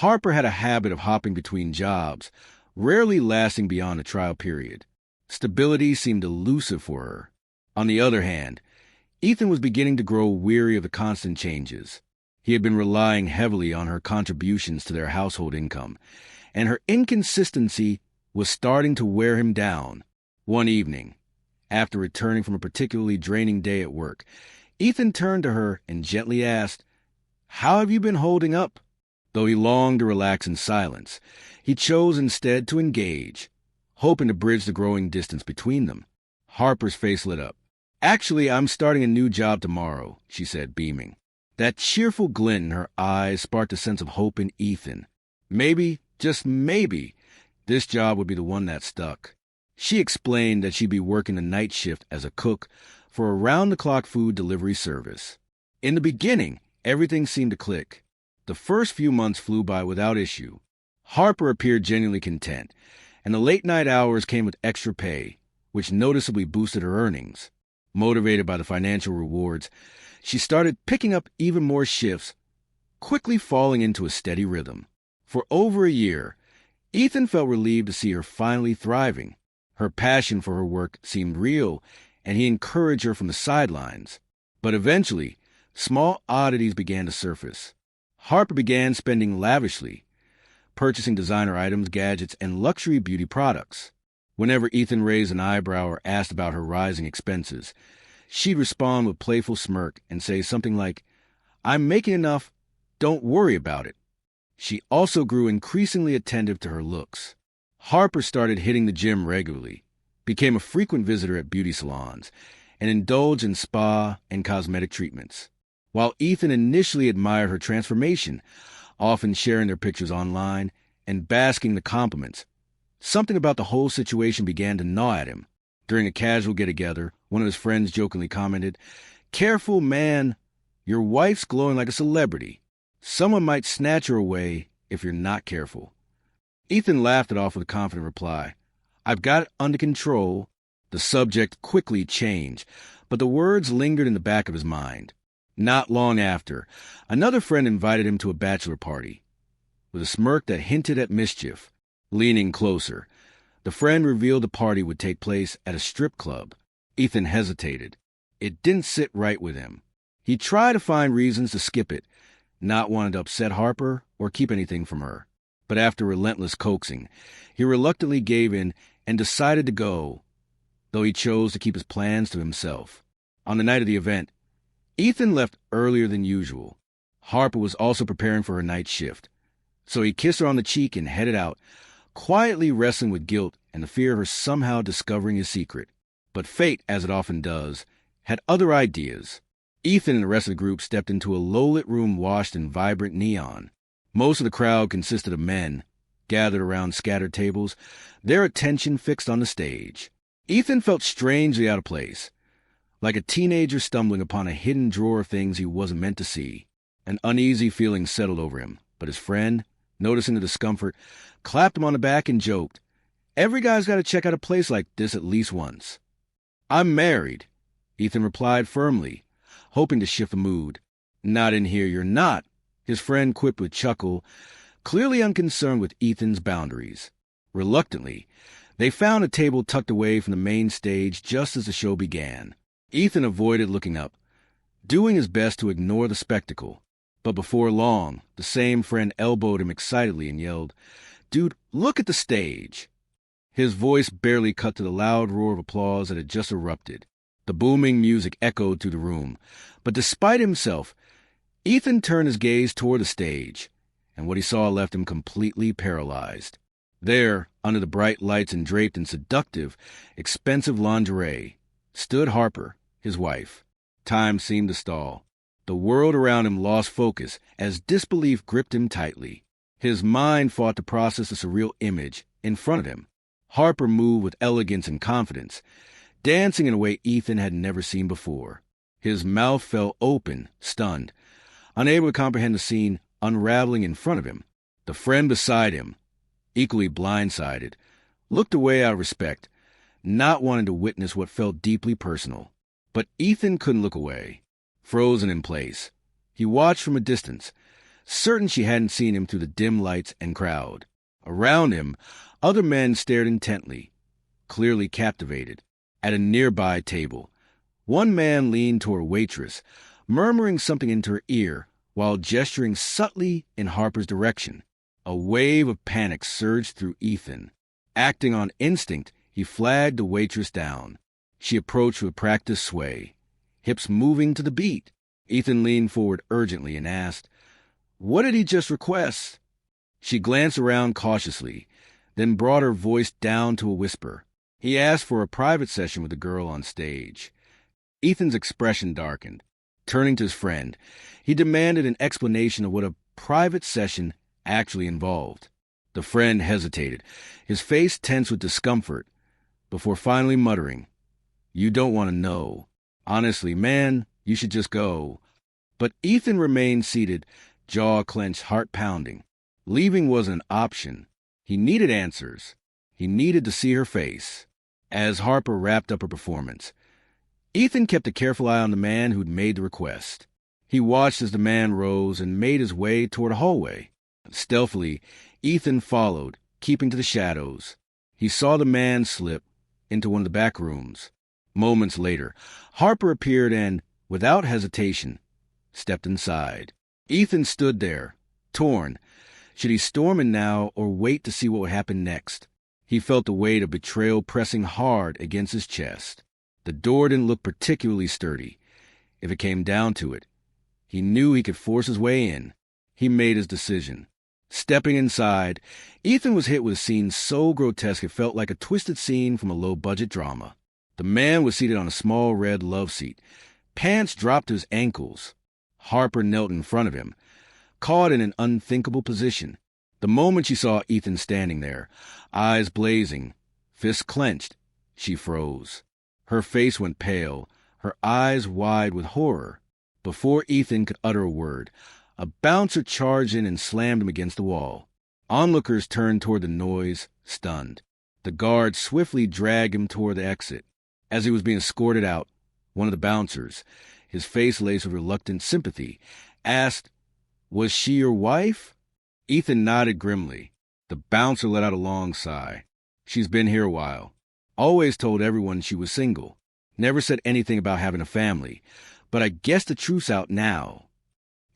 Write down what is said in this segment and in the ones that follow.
Harper had a habit of hopping between jobs, rarely lasting beyond the trial period. Stability seemed elusive for her. On the other hand, Ethan was beginning to grow weary of the constant changes. He had been relying heavily on her contributions to their household income, and her inconsistency was starting to wear him down. One evening, after returning from a particularly draining day at work, Ethan turned to her and gently asked, "How have you been holding up?" Though he longed to relax in silence, he chose instead to engage, hoping to bridge the growing distance between them. Harper's face lit up. "Actually, I'm starting a new job tomorrow," she said, beaming. That cheerful glint in her eyes sparked a sense of hope in Ethan. Maybe, just maybe, this job would be the one that stuck. She explained that she'd be working the night shift as a cook for a round-the-clock food delivery service. In the beginning, everything seemed to click. The first few months flew by without issue. Harper appeared genuinely content, and the late-night hours came with extra pay, which noticeably boosted her earnings. Motivated by the financial rewards, she started picking up even more shifts, quickly falling into a steady rhythm. For over a year, Ethan felt relieved to see her finally thriving. Her passion for her work seemed real, and he encouraged her from the sidelines. But eventually, small oddities began to surface. Harper began spending lavishly, purchasing designer items, gadgets, and luxury beauty products. Whenever Ethan raised an eyebrow or asked about her rising expenses, she'd respond with a playful smirk and say something like, "I'm making enough, don't worry about it." She also grew increasingly attentive to her looks. Harper started hitting the gym regularly, became a frequent visitor at beauty salons, and indulged in spa and cosmetic treatments. While Ethan initially admired her transformation, often sharing their pictures online and basking the compliments, something about the whole situation began to gnaw at him. During a casual get-together, one of his friends jokingly commented, "Careful, man, your wife's glowing like a celebrity. Someone might snatch her away if you're not careful." Ethan laughed it off with a confident reply, "I've got it under control." The subject quickly changed, but the words lingered in the back of his mind. Not long after, another friend invited him to a bachelor party. With a smirk that hinted at mischief, leaning closer, the friend revealed the party would take place at a strip club. Ethan hesitated. It didn't sit right with him. He tried to find reasons to skip it, not wanting to upset Harper or keep anything from her. But after relentless coaxing, he reluctantly gave in and decided to go, though he chose to keep his plans to himself. On the night of the event, Ethan left earlier than usual. Harper was also preparing for her night shift, so he kissed her on the cheek and headed out, quietly wrestling with guilt and the fear of her somehow discovering his secret. But fate, as it often does, had other ideas. Ethan and the rest of the group stepped into a low-lit room washed in vibrant neon. Most of the crowd consisted of men, gathered around scattered tables, their attention fixed on the stage. Ethan felt strangely out of place, like a teenager stumbling upon a hidden drawer of things he wasn't meant to see. An uneasy feeling settled over him, but his friend, noticing the discomfort, clapped him on the back and joked, "Every guy's got to check out a place like this at least once." "I'm married," Ethan replied firmly, hoping to shift the mood. "Not in here, you're not," his friend quipped with a chuckle, clearly unconcerned with Ethan's boundaries. Reluctantly, they found a table tucked away from the main stage just as the show began. Ethan avoided looking up, doing his best to ignore the spectacle. But before long, the same friend elbowed him excitedly and yelled, "Dude, look at the stage!" His voice barely cut to the loud roar of applause that had just erupted. The booming music echoed through the room, but despite himself, Ethan turned his gaze toward the stage, and what he saw left him completely paralyzed. There, under the bright lights and draped in seductive, expensive lingerie, stood Harper, his wife. Time seemed to stall. The world around him lost focus as disbelief gripped him tightly. His mind fought to process the surreal image in front of him. Harper moved with elegance and confidence, dancing in a way Ethan had never seen before. His mouth fell open, stunned, unable to comprehend the scene unraveling in front of him. The friend beside him, equally blindsided, looked away out of respect, not wanting to witness what felt deeply personal. But Ethan couldn't look away. Frozen in place, he watched from a distance, certain she hadn't seen him through the dim lights and crowd. Around him, other men stared intently, clearly captivated. At a nearby table, one man leaned toward a waitress, murmuring something into her ear while gesturing subtly in Harper's direction. A wave of panic surged through Ethan. Acting on instinct, he flagged the waitress down. She approached with practiced sway, hips moving to the beat. Ethan leaned forward urgently and asked, "What did he just request?" She glanced around cautiously, then brought her voice down to a whisper. He asked for a private session with the girl on stage. Ethan's expression darkened. Turning to his friend, he demanded an explanation of what a private session actually involved. The friend hesitated, his face tense with discomfort, before finally muttering, "You don't want to know. Honestly, man, you should just go." But Ethan remained seated, jaw clenched, heart pounding. Leaving wasn't an option. He needed answers. He needed to see her face. As Harper wrapped up her performance, Ethan kept a careful eye on the man who'd made the request. He watched as the man rose and made his way toward a hallway. Stealthily, Ethan followed, keeping to the shadows. He saw the man slip into one of the back rooms. Moments later, Harper appeared and, without hesitation, stepped inside. Ethan stood there, torn. Should he storm in now or wait to see what would happen next? He felt the weight of betrayal pressing hard against his chest. The door didn't look particularly sturdy. If it came down to it, he knew he could force his way in. He made his decision. Stepping inside, Ethan was hit with a scene so grotesque it felt like a twisted scene from a low-budget drama. The man was seated on a small red love seat. Pants dropped to his ankles. Harper knelt in front of him, caught in an unthinkable position. The moment she saw Ethan standing there, eyes blazing, fists clenched, she froze. Her face went pale, her eyes wide with horror. Before Ethan could utter a word, a bouncer charged in and slammed him against the wall. Onlookers turned toward the noise, stunned. The guard swiftly dragged him toward the exit. As he was being escorted out, one of the bouncers, his face laced with reluctant sympathy, asked, "Was she your wife?" Ethan nodded grimly. The bouncer let out a long sigh. "She's been here a while. Always told everyone she was single. Never said anything about having a family. But I guess the truth's out now."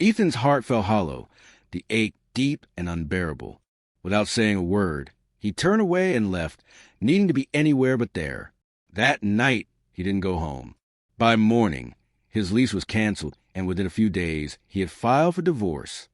Ethan's heart felt hollow, the ache deep and unbearable. Without saying a word, he turned away and left, needing to be anywhere but there. That night, he didn't go home. By morning, his lease was canceled, and within a few days, he had filed for divorce.